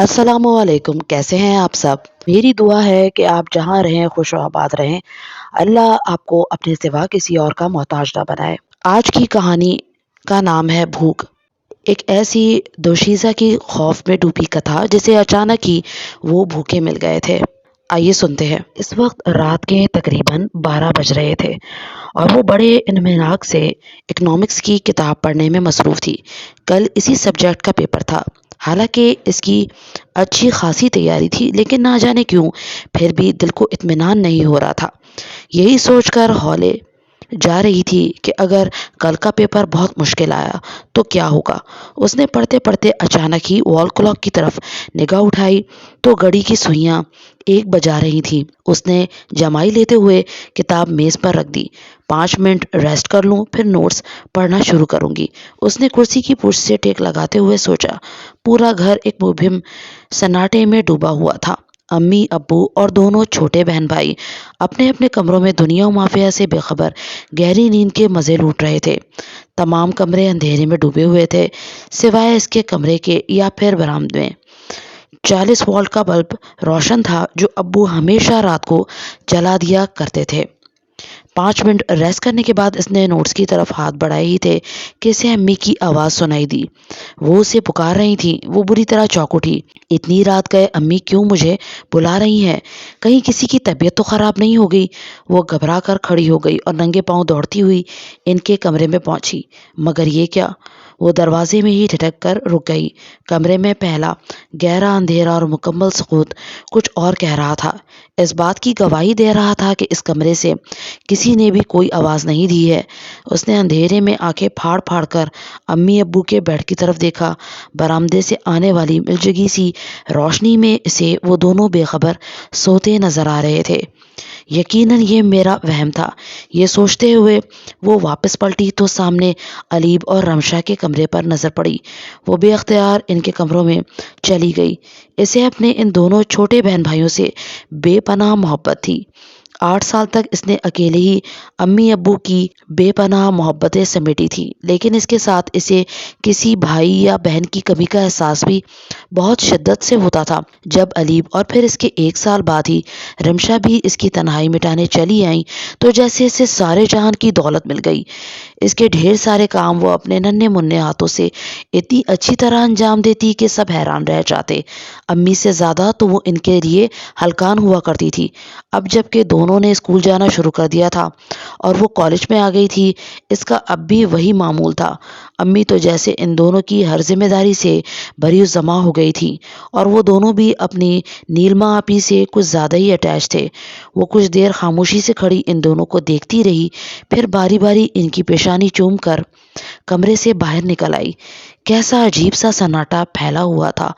السلام علیکم، کیسے ہیں آپ سب؟ میری دعا ہے کہ آپ جہاں رہیں خوش و آباد رہیں۔ اللہ آپ کو اپنے سوا کسی اور کا محتاج نہ بنائے۔ آج کی کہانی کا نام ہے بھوک۔ ایک ایسی دوشیزہ کی خوف میں ڈوبی کتھا جسے اچانک ہی وہ بھوکے مل گئے تھے۔ آئیے سنتے ہیں۔ اس وقت رات کے تقریباً 12 بج رہے تھے اور وہ بڑے انہماک سے اکنامکس کی کتاب پڑھنے میں مصروف تھی۔ کل اسی سبجیکٹ کا پیپر تھا۔ حالانکہ اس کی اچھی خاصی تیاری تھی، لیکن نہ جانے کیوں پھر بھی دل کو اطمینان نہیں ہو رہا تھا۔ یہی سوچ کر ہولے جا رہی تھی کہ اگر کل کا پیپر بہت مشکل آیا تو کیا ہوگا۔ اس نے پڑھتے پڑھتے اچانک ہی وال کلاک کی طرف نگاہ اٹھائی تو گھڑی کی سوئیاں 1 بجا رہی تھیں۔ اس نے جمائی لیتے ہوئے کتاب میز پر رکھ دی۔ 5 منٹ ریسٹ کر لوں پھر نوٹس پڑھنا شروع کروں گی، اس نے کرسی کی پشت سے ٹیک لگاتے ہوئے سوچا۔ پورا گھر ایک مبہم سناٹے میں ڈوبا ہوا تھا۔ امی، ابو اور دونوں چھوٹے بہن بھائی اپنے اپنے کمروں میں دنیا و مافیہ سے بے خبر گہری نیند کے مزے لوٹ رہے تھے۔ تمام کمرے اندھیرے میں ڈوبے ہوئے تھے سوائے اس کے کمرے کے یا پھر برآمدے میں 40 واٹ کا بلب روشن تھا جو ابو ہمیشہ رات کو جلا دیا کرتے تھے۔ 5 منٹ ریسٹ کرنے کے بعد اس نے نوٹس کی طرف ہاتھ بڑھائے ہی تھے کہ اسے امی کی آواز سنائی دی۔ وہ اسے پکار رہی تھیں۔ وہ بری طرح چونک اٹھی۔ اتنی رات گئے امی کیوں مجھے بلا رہی ہیں؟ کہیں کسی کی طبیعت تو خراب نہیں ہو گئی؟ وہ گھبرا کر کھڑی ہو گئی اور ننگے پاؤں دوڑتی ہوئی ان کے کمرے میں پہنچی۔ مگر یہ کیا؟ وہ دروازے میں ہی ٹھٹک کر رک گئی۔ کمرے میں پہلا گہرا اندھیرا اور مکمل سکوت کچھ اور کہہ رہا تھا، اس بات کی گواہی دے رہا تھا کہ اس کمرے سے کسی نے بھی کوئی آواز نہیں دی ہے۔ اس نے اندھیرے میں آنکھیں پھاڑ پھاڑ کر امی ابو کے بیڈ کی طرف دیکھا۔ برآمدے سے آنے والی ملجگی سی روشنی میں اسے وہ دونوں بے خبر سوتے نظر آ رہے تھے۔ یقیناً یہ میرا وہم تھا، یہ سوچتے ہوئے وہ واپس پلٹی تو سامنے علیب اور رمشا کے کمرے پر نظر پڑی۔ وہ بے اختیار ان کے کمروں میں چلی گئی۔ اسے اپنے ان دونوں چھوٹے بہن بھائیوں سے بے پناہ محبت تھی۔ 8 سال تک اس نے اکیلے ہی امی ابو کی بے پناہ محبتیں سمیٹی تھی، لیکن اس کے ساتھ اسے کسی بھائی یا بہن کی کمی کا احساس بھی بہت شدت سے ہوتا تھا۔ جب علیب اور پھر اس کے 1 سال بعد ہی رمشا بھی اس کی تنہائی مٹانے چلی آئیں تو جیسے اسے سارے جہان کی دولت مل گئی۔ اس کے ڈھیر سارے کام وہ اپنے ننھے منھے ہاتھوں سے اتنی اچھی طرح انجام دیتی کہ سب حیران رہ جاتے۔ امی سے زیادہ تو وہ ان کے لیے ہلکان ہوا کرتی تھی۔ اب جب کہ دونوں نے اسکول جانا شروع کر دیا تھا اور وہ کالج میں آ گئی تھی، اس کا اب بھی وہی معمول تھا۔ امی تو جیسے ان دونوں کی ہر ذمہ داری سے بری جمع ہو گئی تھی اور وہ دونوں بھی اپنی نیلما آپی سے کچھ زیادہ ہی اٹیچ تھے۔ وہ کچھ دیر خاموشی سے کھڑی ان دونوں کو دیکھتی رہی، پھر باری باری ان کی پیشانی چوم کر کمرے سے باہر نکل آئی۔ کیسا عجیب سا سناٹا پھیلا ہوا تھا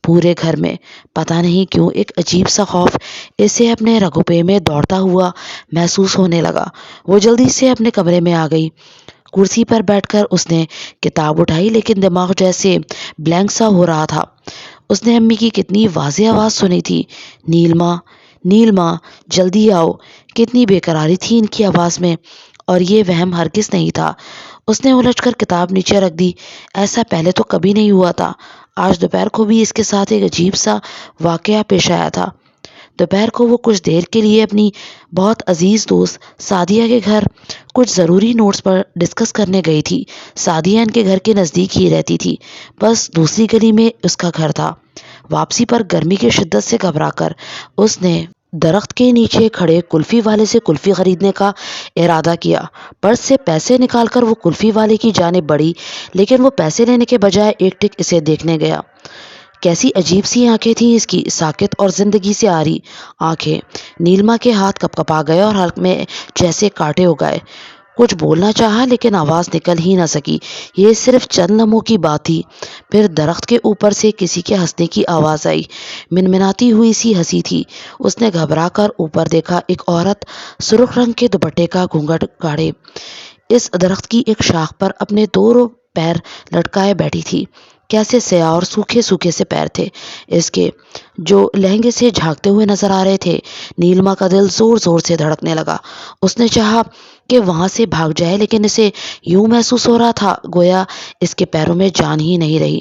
پورے گھر میں۔ پتہ نہیں کیوں ایک عجیب سا خوف اسے اپنے رگوں پہ میں دوڑتا ہوا محسوس ہونے لگا۔ وہ جلدی سے اپنے کمرے میں آ گئی۔ کرسی پر بیٹھ کر اس نے کتاب اٹھائی، لیکن دماغ جیسے بلینک سا ہو رہا تھا۔ اس نے امی کی کتنی واضح آواز سنی تھی، نیلما، نیلما، جلدی آؤ۔ کتنی بے قراری تھی ان کی آواز میں، اور یہ وہم ہرگز نہیں تھا۔ اس نے الجھ کر کتاب نیچے رکھ دی۔ ایسا پہلے تو کبھی نہیں ہوا تھا۔ آج دوپہر کو بھی اس کے ساتھ ایک عجیب سا واقعہ پیش آیا تھا۔ دوپہر کو وہ کچھ دیر کے لیے اپنی بہت عزیز دوست سعدیہ کے گھر کچھ ضروری نوٹس پر ڈسکس کرنے گئی تھی۔ سعدیہ ان کے گھر کے نزدیک ہی رہتی تھی، بس دوسری گلی میں اس کا گھر تھا۔ واپسی پر گرمی کی شدت سے گھبرا کر اس نے درخت کے نیچے کھڑے کلفی والے سے کلفی خریدنے کا ارادہ کیا۔ پرس سے پیسے نکال کر وہ کلفی والے کی جانب بڑھی، لیکن وہ پیسے لینے کے بجائے ایک ٹک اسے دیکھنے گیا۔ کیسی عجیب سی آنکھیں تھیں اس کی، ساکت اور زندگی سے آری آنکھیں۔ نیلما کے ہاتھ کپ کپا گئے اور حلق میں جیسے کانٹے ہو گئے۔ کچھ بولنا چاہا لیکن آواز نکل ہی نہ سکی۔ یہ صرف چند لمحوں کی بات تھی، پھر درخت کے اوپر سے کسی کے ہنسنے کی آواز آئی۔ منمناتی ہوئی سی ہنسی تھی۔ اس نے گھبرا کر اوپر دیکھا۔ ایک عورت سرخ رنگ کے دوپٹے کا گھونگھٹ گاڑے اس درخت کی ایک شاخ پر اپنے 2 پیر لٹکائے بیٹھی تھی۔ کیسے سیاہ اور سوکھے سوکھے سے پیر تھے اس کے، جو لہنگے سے جھانکتے ہوئے نظر آ رہے تھے۔ نیلما کا دل زور زور سے دھڑکنے لگا۔ اس نے چاہا کہ وہاں سے بھاگ جائے، لیکن اسے یوں محسوس ہو رہا تھا گویا اس کے پیروں میں جان ہی نہیں رہی۔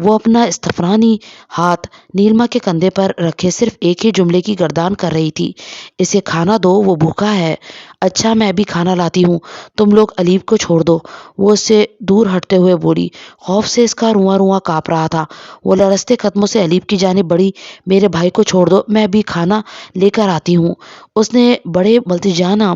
وہ اپنا استفرانی ہاتھ نیلما کے کندھے پر رکھے صرف ایک ہی جملے کی گردان کر رہی تھی، اسے کھانا دو، وہ بھوکا ہے۔ اچھا میں بھی کھانا لاتی ہوں، تم لوگ الیب کو چھوڑ دو، وہ اس سے دور ہٹتے ہوئے بولی۔ خوف سے اس کا رواں رواں کانپ رہا تھا۔ وہ لرزتے قدموں سے الیب کی جانب بڑھی۔ میرے بھائی کو چھوڑ دو، میں بھی کھانا لے کر آتی ہوں۔ اس نے بڑے ملتجانہ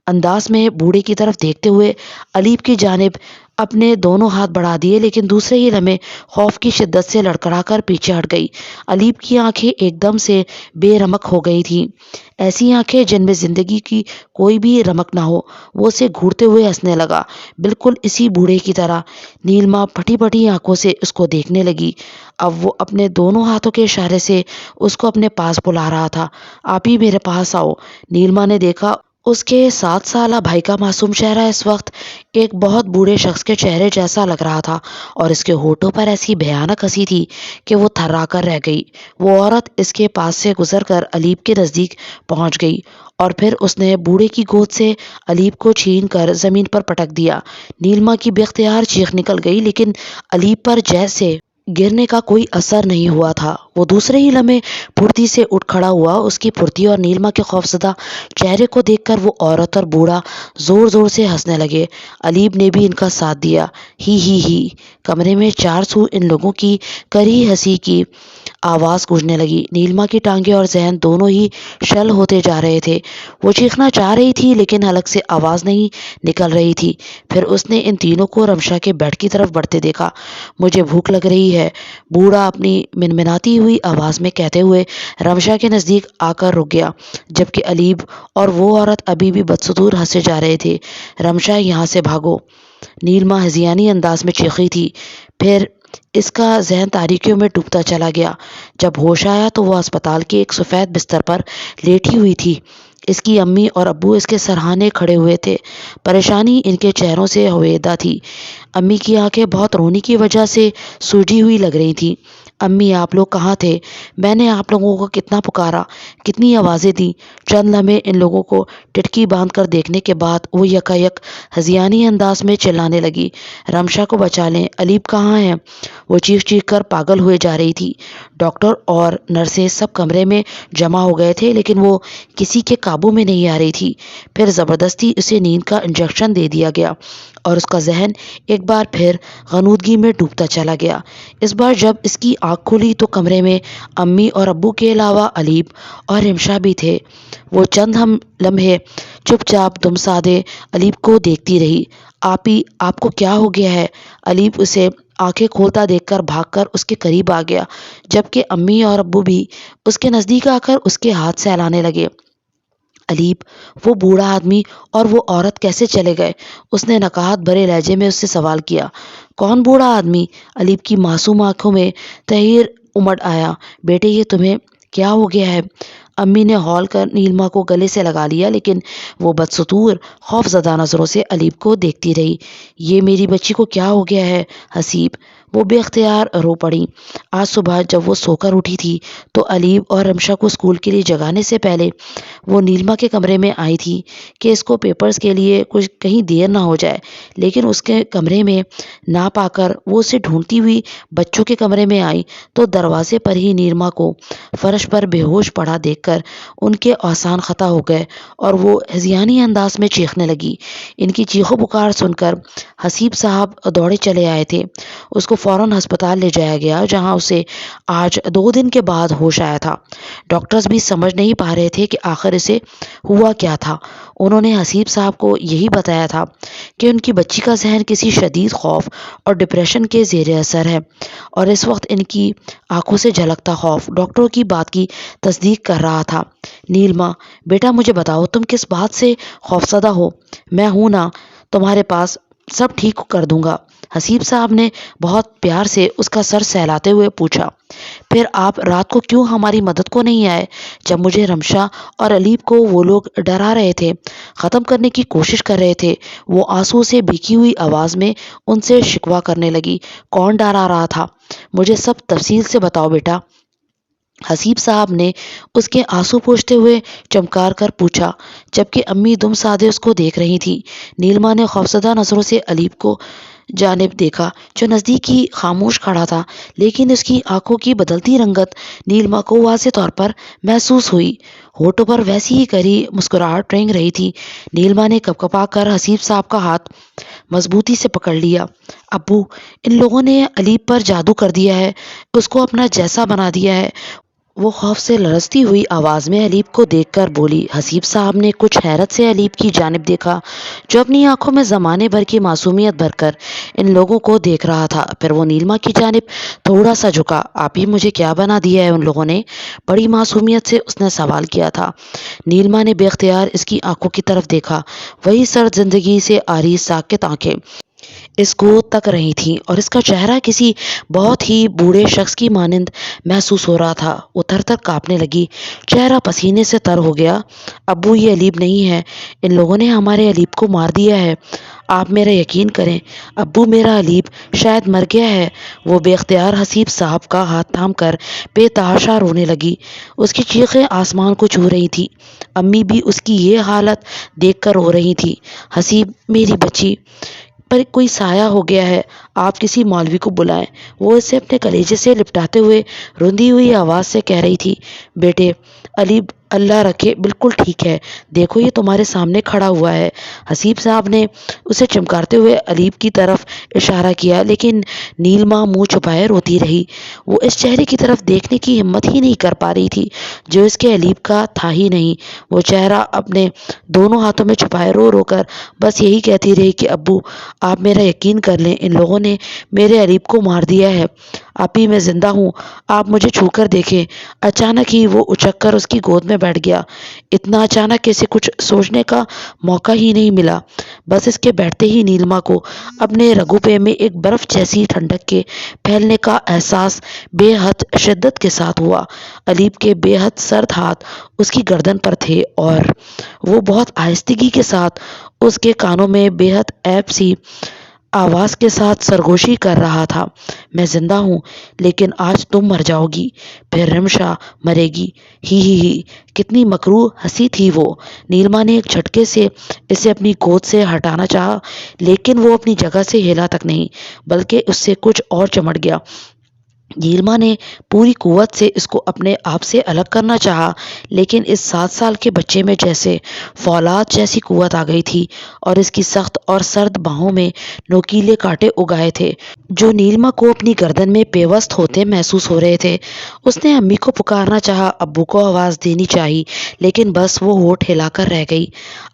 انداز میں بوڑھے کی طرف دیکھتے ہوئے الیب کی جانب اپنے دونوں ہاتھ بڑھا دیے، لیکن دوسرے ہی لمحے خوف کی شدت سے لڑکھڑا کر پیچھے ہٹ گئی۔ الیب کی آنکھیں ایک دم سے بے رمق ہو گئی تھیں، ایسی آنکھیں جن میں زندگی کی کوئی بھی رمق نہ ہو۔ وہ اسے گھورتے ہوئے ہنسنے لگا، بالکل اسی بوڑھے کی طرح۔ نیلما پھٹی پھٹی آنکھوں سے اس کو دیکھنے لگی۔ اب وہ اپنے دونوں ہاتھوں کے اشارے سے اس کو اپنے پاس بلا رہا تھا۔ آپ ہی میرے پاس آؤ۔ نیلما نے دیکھا اس کے 7 سالہ بھائی کا معصوم چہرہ اس وقت ایک بہت بوڑھے شخص کے چہرے جیسا لگ رہا تھا، اور اس کے ہونٹوں پر ایسی بھیانک ہنسی تھی کہ وہ تھرا کر رہ گئی۔ وہ عورت اس کے پاس سے گزر کر الیب کے نزدیک پہنچ گئی، اور پھر اس نے بوڑھے کی گود سے الیب کو چھین کر زمین پر پٹک دیا۔ نیلما کی بے اختیار چیخ نکل گئی، لیکن الیب پر جیسے گرنے کا کوئی اثر نہیں ہوا تھا۔ وہ دوسرے ہی لمحے پھرتی سے اٹھ کھڑا ہوا۔ اس کی پھرتی اور نیلما کے خوفزدہ چہرے کو دیکھ کر وہ عورت اور بوڑھا زور زور سے ہنسنے لگے۔ الیب نے بھی ان کا ساتھ دیا۔ ہی۔ کمرے میں چار سو ان لوگوں کی کری ہنسی کی آواز گونجنے لگی۔ نیلما کی ٹانگیں اور ذہن دونوں ہی شل ہوتے جا رہے تھے۔ وہ چیخنا چاہ رہی تھی، لیکن حلق سے آواز نہیں نکل رہی تھی۔ پھر اس نے ان تینوں کو رمشا کے بیڈ کی طرف بڑھتے دیکھا۔ مجھے بھوک لگ رہی ہے، بوڑھا اپنی منمناتی ہوئی آواز میں کہتے ہوئے رمشا کے نزدیک آ کر رک گیا، جبکہ الیب اور وہ عورت ابھی بھی بدستور ہنسے جا رہے تھے۔ رمشا یہاں سے بھاگو، نیلما ہذیانی انداز میں چیخی تھی۔ پھر اس کا ذہن تاریکیوں میں ڈوبتا چلا گیا۔ جب ہوش آیا تو وہ اسپتال کے ایک سفید بستر پر لیٹی ہوئی تھی۔ اس کی امی اور ابو اس کے سرہانے کھڑے ہوئے تھے۔ پریشانی ان کے چہروں سے ہویدا تھی۔ امی کی آنکھیں بہت رونے کی وجہ سے سوجی ہوئی لگ رہی تھیں۔ امی آپ لوگ کہاں تھے؟ میں نے آپ لوگوں کو کتنا پکارا، کتنی آوازیں دیں۔ چند لمحے ان لوگوں کو ٹٹکی باندھ کر دیکھنے کے بعد وہ یکایک ہذیانی انداز میں چلانے لگی، رمشا کو بچا لیں، الیب کہاں ہے؟ وہ چیخ چیخ کر پاگل ہوئے جا رہی تھی۔ ڈاکٹر اور نرسیں سب کمرے میں جمع ہو گئے تھے، لیکن وہ کسی کے قابو میں نہیں آ رہی تھی۔ پھر زبردستی اسے نیند کا انجیکشن دے دیا گیا، اور اس کا ذہن ایک بار پھر غنودگی میں ڈوبتا چلا گیا۔ اس بار جب اس کی آنکھ کھلی تو کمرے میں امی اور ابو کے علاوہ الیب اور رمشا بھی تھے۔ وہ چند لمحے چپ چاپ دم سادے الیب کو دیکھتی رہی۔ آپ کو کیا ہو گیا ہے؟ الیب اسے آنکھیں کھولتا دیکھ کر بھاگ کر اس کے قریب آ گیا، جبکہ امی اور ابو بھی اس کے نزدیک آ کر اس کے ہاتھ سہلانے لگے۔ الیب، وہ بوڑھا آدمی اور وہ عورت کیسے چلے گئے؟ اس نے نکہت بھرے لہجے میں اس سے سوال کیا۔ کون بوڑھا آدمی؟ الیب کی معصوم آنکھوں میں تحیر امڑ آیا۔ بیٹے یہ تمہیں کیا ہو گیا ہے؟ امی نے ہول کر نیلما کو گلے سے لگا لیا، لیکن وہ بدستور خوف زدہ نظروں سے الیب کو دیکھتی رہی۔ یہ میری بچی کو کیا ہو گیا ہے حسیب؟ وہ بے اختیار رو پڑی۔ آج صبح جب وہ سو کر اٹھی تھی تو الیب اور رمشا کو اسکول کے لیے جگانے سے پہلے وہ نیلما کے کمرے میں آئی تھی کہ اس کو پیپرز کے لیے کہیں دیر نہ ہو جائے، لیکن اس کے کمرے میں نہ پا کر وہ اسے ڈھونڈتی ہوئی بچوں کے کمرے میں آئی تو دروازے پر ہی نیلما کو فرش پر بے ہوش پڑا دیکھ کر ان کے احسان خطا ہو گئے، اور وہ ہذیانی انداز میں چیخنے لگی۔ ان کی چیخو پکار سن کر حسیب صاحب دوڑے چلے آئے تھے۔ اس کو فوراً ہسپتال لے جایا گیا، جہاں اسے آج 2 دن کے بعد ہوش آیا تھا۔ ڈاکٹرز بھی سمجھ نہیں پا رہے تھے کہ آخر اسے ہوا کیا تھا۔ انہوں نے حسیب صاحب کو یہی بتایا تھا کہ ان کی بچی کا ذہن کسی شدید خوف اور ڈپریشن کے زیر اثر ہے، اور اس وقت ان کی آنکھوں سے جھلکتا خوف ڈاکٹروں کی بات کی تصدیق کر رہا تھا۔ نیلما بیٹا مجھے بتاؤ تم کس بات سے خوفزدہ ہو؟ میں ہوں نا تمہارے پاس، سب ٹھیک کر دوں گا، حسیب صاحب نے بہت پیار سے اس کا سر سہلاتے ہوئے پوچھا۔ پھر آپ رات کو کیوں ہماری مدد کو نہیں آئے؟ جب مجھے رمشا اور الیب کو وہ لوگ ڈرا رہے تھے، ختم کرنے کی کوشش کر رہے تھے، وہ آنسو سے بھیگی ہوئی آواز میں ان سے شکوہ کرنے لگی۔ کون ڈرا رہا تھا؟ مجھے سب تفصیل سے بتاؤ بیٹا، حسیب صاحب نے اس کے آنسو پوچھتے ہوئے چمکار کر پوچھا، جبکہ امی دم سادے اس کو دیکھ رہی تھی۔ نیلما نے خوفزدہ نظروں سے الیب کو جانب دیکھا جو نزدیک ہی خاموش کھڑا تھا، لیکن اس کی آنکھوں کی بدلتی رنگت نیلما کو واضح طور پر محسوس ہوئی۔ ہونٹوں پر ویسی ہی کری مسکراہٹ رنگ رہی تھی۔ نیلما نے کپکپا کر حسیب صاحب کا ہاتھ مضبوطی سے پکڑ لیا۔ ابو، ان لوگوں نے علیب پر جادو کر دیا ہے، اس کو اپنا جیسا بنا دیا ہے، وہ خوف سے لرزتی ہوئی آواز میں علیب کو دیکھ کر بولی۔ حسیب صاحب نے کچھ حیرت سے علیب کی جانب دیکھا جو اپنی آنکھوں میں زمانے بھر کی معصومیت بھر کر ان لوگوں کو دیکھ رہا تھا۔ پھر وہ نیلما کی جانب تھوڑا سا جھکا۔ آپ ہی مجھے کیا بنا دیا ہے ان لوگوں نے؟ بڑی معصومیت سے اس نے سوال کیا تھا۔ نیلما نے بے اختیار اس کی آنکھوں کی طرف دیکھا۔ وہی سرد زندگی سے آری ساکت آنکھیں اس کو تک رہی تھیں اور اس کا چہرہ کسی بہت ہی بوڑھے شخص کی مانند محسوس ہو رہا تھا۔ وہ تھر تھر کانپنے لگی، چہرہ پسینے سے تر ہو گیا۔ ابو، یہ علیب نہیں ہے، ان لوگوں نے ہمارے علیب کو مار دیا ہے، آپ میرا یقین کریں۔ ابو، میرا علیب شاید مر گیا ہے۔ وہ بے اختیار حسیب صاحب کا ہاتھ تھام کر بے تحاشا رونے لگی۔ اس کی چیخیں آسمان کو چھو رہی تھی۔ امی بھی اس کی یہ حالت دیکھ کر رو رہی تھی۔ حسیب، میری بچی پر کوئی سایہ ہو گیا ہے، آپ کسی مولوی کو بلائیں۔ وہ اسے اپنے کلیجے سے لپٹاتے ہوئے روندی ہوئی آواز سے کہہ رہی تھی۔ بیٹے، علیب اللہ رکھے بالکل ٹھیک ہے، دیکھو یہ تمہارے سامنے کھڑا ہوا ہے۔ حسیب صاحب نے اسے چمکارتے ہوئے علیب کی طرف اشارہ کیا، لیکن نیلما منہ چھپائے روتی رہی۔ وہ اس چہرے کی طرف دیکھنے کی ہمت ہی نہیں کر پا رہی تھی جو اس کے علیب کا تھا ہی نہیں۔ وہ چہرہ اپنے دونوں ہاتھوں میں چھپائے رو رو کر بس یہی کہتی رہی کہ ابو، آپ میرا یقین کر لیں، ان لوگوں نے میرے علیب کو مار دیا ہے۔ آپی، میں زندہ ہوں، آپ مجھے چھو کر دیکھیں۔ اچانک ہی وہ اچک کر اس کی گود میں بیٹھ گیا۔ اتنا اچانک کیسے کچھ سوچنے کا موقع ہی نہیں ملا۔ بس اس کے بیٹھتے ہی نیلما کو اپنے رگوں پہ میں ایک برف جیسی ٹھنڈک کے پھیلنے کا احساس بے حد شدت کے ساتھ ہوا۔ علیب کے بے حد سرد ہاتھ اس کی گردن پر تھے اور وہ بہت آہستگی کے ساتھ اس کے کانوں میں بے حد عیب سی آواز کے ساتھ سرگوشی کر رہا تھا۔ میں زندہ ہوں، لیکن آج تم مر جاؤ گی، پھر رمشا مرے گی۔ ہی کتنی مکروہ ہنسی تھی وہ۔ نیلما نے ایک جھٹکے سے اسے اپنی گود سے ہٹانا چاہا، لیکن وہ اپنی جگہ سے ہلا تک نہیں، بلکہ اس سے کچھ اور چمٹ گیا۔ نیلما نے پوری قوت سے اس کو اپنے آپ سے الگ کرنا چاہا، لیکن اس 7 سال کے بچے میں جیسے فولاد جیسی قوت آ گئی تھی اور اس کی سخت اور سرد باہوں میں نوکیلے کانٹے اگائے تھے جو نیلما کو اپنی گردن میں پیوست ہوتے محسوس ہو رہے تھے۔ اس نے امی کو پکارنا چاہا، ابو کو آواز دینی چاہی، لیکن بس وہ ہونٹ ہلا کر رہ گئی۔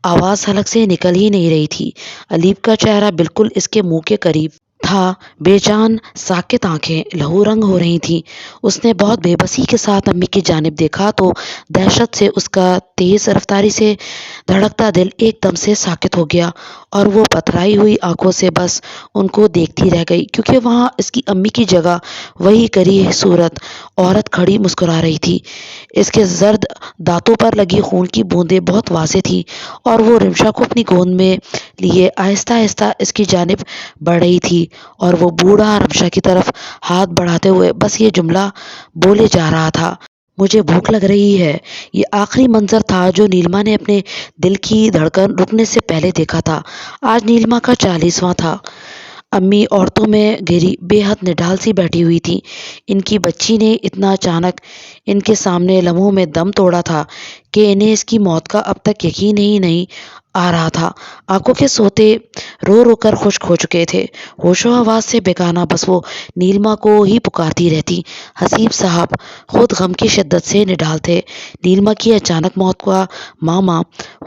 آواز حلق سے نکل ہی نہیں رہی تھی۔ علیب کا چہرہ بالکل اس کے منہ کے قریب تھا، بے جان ساکت آنکھیں لہو رنگ ہو رہی تھیں۔ اس نے بہت بے بسی کے ساتھ امی کی جانب دیکھا تو دہشت سے اس کا تیز رفتاری سے دھڑکتا دل ایک دم سے ساکت ہو گیا اور وہ پتھرائی ہوئی آنکھوں سے بس ان کو دیکھتی رہ گئی، کیونکہ وہاں اس کی امی کی جگہ وہی کری صورت عورت کھڑی مسکرا رہی تھی۔ اس کے زرد دانتوں پر لگی خون کی بوندیں بہت واضح تھیں اور وہ رمشا کو اپنی گود میں لیے آہستہ آہستہ اس کی جانب بڑھ رہی تھی اور وہ بوڑھا رمشا کی طرف ہاتھ بڑھاتے ہوئے بس یہ جملہ بولے جا رہا تھا، مجھے بھوک لگ رہی ہے۔ یہ آخری منظر تھا جو نیلما نے اپنے دل کی دھڑکن رکنے سے پہلے دیکھا تھا۔ آج نیلما کا 40واں تھا۔ امی عورتوں میں گھری بے حد نڈال سی بیٹھی ہوئی تھی۔ ان کی بچی نے اتنا اچانک ان کے سامنے لمحوں میں دم توڑا تھا کہ انہیں اس کی موت کا اب تک یقین ہی نہیں آ رہا تھا۔ آنکھوں کے سوتے رو رو کر خشک ہو چکے تھے۔ ہوش و حواس سے بیگانہ بس وہ نیلما کو ہی پکارتی رہتی۔ حسیب صاحب خود غم کی شدت سے نڈال تھے۔ نیلما کی اچانک موت کا معمہ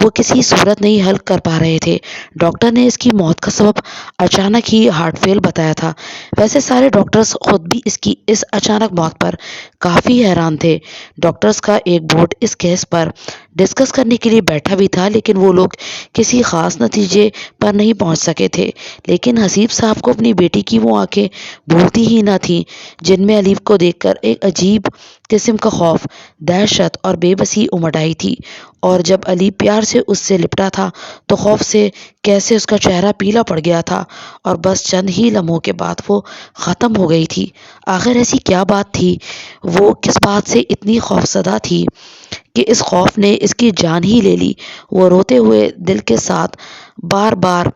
وہ کسی صورت نہیں حل کر پا رہے تھے۔ ڈاکٹر نے اس کی موت کا سبب اچانک ہی ہارٹ فیل بتایا تھا۔ ویسے سارے ڈاکٹرز خود بھی اس کی اس اچانک موت پر کافی حیران تھے۔ ڈاکٹرز کا ایک بورڈ اس کیس پر ڈسکس کرنے کے لیے بیٹھا بھی تھا، لیکن وہ لوگ کسی خاص نتیجے پر نہیں پہنچ سکے تھے۔ لیکن حسیب صاحب کو اپنی بیٹی کی وہ آنکھیں بھولتی ہی نہ تھیں جن میں علیب کو دیکھ کر ایک عجیب قسم کا خوف، دہشت اور بے بسی امڈ آئی تھی، اور جب علیب پیار سے اس سے لپٹا تھا تو خوف سے کیسے اس کا چہرہ پیلا پڑ گیا تھا اور بس چند ہی لمحوں کے بعد وہ ختم ہو گئی تھی۔ آخر ایسی کیا بات تھی؟ وہ کس بات سے اتنی خوفزدہ تھی کہ اس خوف نے اس کی جان ہی لے لی؟ وہ روتے ہوئے دل کے ساتھ بار بار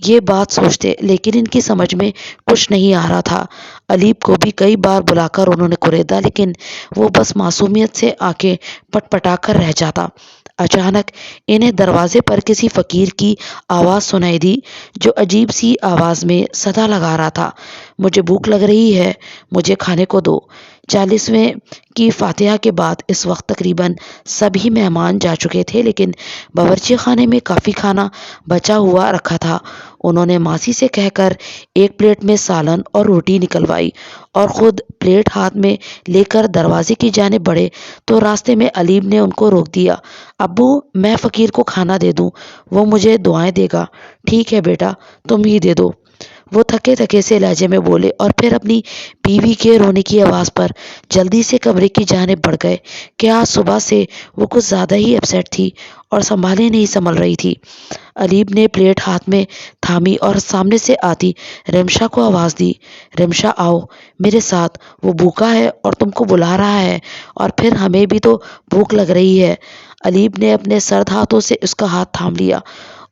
یہ بات سوچتے، لیکن ان کی سمجھ میں کچھ نہیں آ رہا تھا۔ علیب کو بھی کئی بار بلا کر انہوں نے کریدا، لیکن وہ بس معصومیت سے آنکھیں پٹ پٹا کر رہ جاتا۔ اچانک انہیں دروازے پر کسی فقیر کی آواز سنائی دی، جو عجیب سی آواز میں صدا لگا رہا تھا، مجھے بھوک لگ رہی ہے، مجھے کھانے کو دو۔ 40ویں کی فاتحہ کے بعد اس وقت تقریباً سبھی مہمان جا چکے تھے، لیکن باورچی خانے میں کافی کھانا بچا ہوا رکھا تھا۔ انہوں نے ماسی سے کہہ کر ایک پلیٹ میں سالن اور روٹی نکلوائی اور خود پلیٹ ہاتھ میں لے کر دروازے کی جانب بڑھے تو راستے میں علیب نے ان کو روک دیا۔ ابو، میں فقیر کو کھانا دے دوں، وہ مجھے دعائیں دے گا۔ ٹھیک ہے بیٹا، تم ہی دے دو، وہ تھکے تھکے سے لہجے میں بولے، اور پھر اپنی بیوی کے رونے کی آواز پر جلدی سے کمرے کی جانب بڑھ گئے کہ آج صبح سے وہ کچھ زیادہ ہی اپسیٹ تھی اور سنبھالے نہیں سنبھل رہی تھی۔ علیب نے پلیٹ ہاتھ میں تھامی اور سامنے سے آتی رمشا کو آواز دی، رمشا آؤ میرے ساتھ، وہ بھوکا ہے اور تم کو بلا رہا ہے، اور پھر ہمیں بھی تو بھوک لگ رہی ہے۔ علیب نے اپنے سرد ہاتھوں سے اس کا ہاتھ تھام لیا۔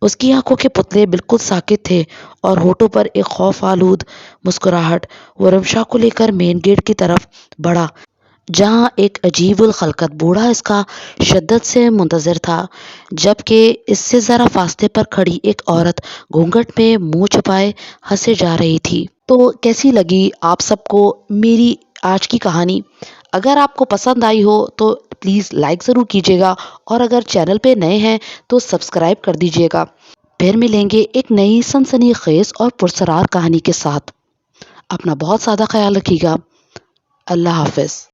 اس کی آنکھوں کے پتلے بالکل ساکت تھے اور ہونٹوں پر ایک خوف آلود مسکراہٹ۔ وہ رمشا کو لے کر مین گیٹ کی طرف بڑھا، جہاں ایک عجیب الخلقت بوڑھا اس کا شدت سے منتظر تھا، جبکہ اس سے ذرا فاصلے پر کھڑی ایک عورت گھونگھٹ میں منہ چھپائے ہنسے جا رہی تھی۔ تو کیسی لگی آپ سب کو میری آج کی کہانی؟ اگر آپ کو پسند آئی ہو تو پلیز لائک ضرور کیجیے گا، اور اگر چینل پہ نئے ہیں تو سبسکرائب کر دیجیے گا۔ پھر ملیں گے ایک نئی سنسنی خیز اور پرسرار کہانی کے ساتھ۔ اپنا بہت زیادہ خیال رکھیے گا۔ اللہ حافظ۔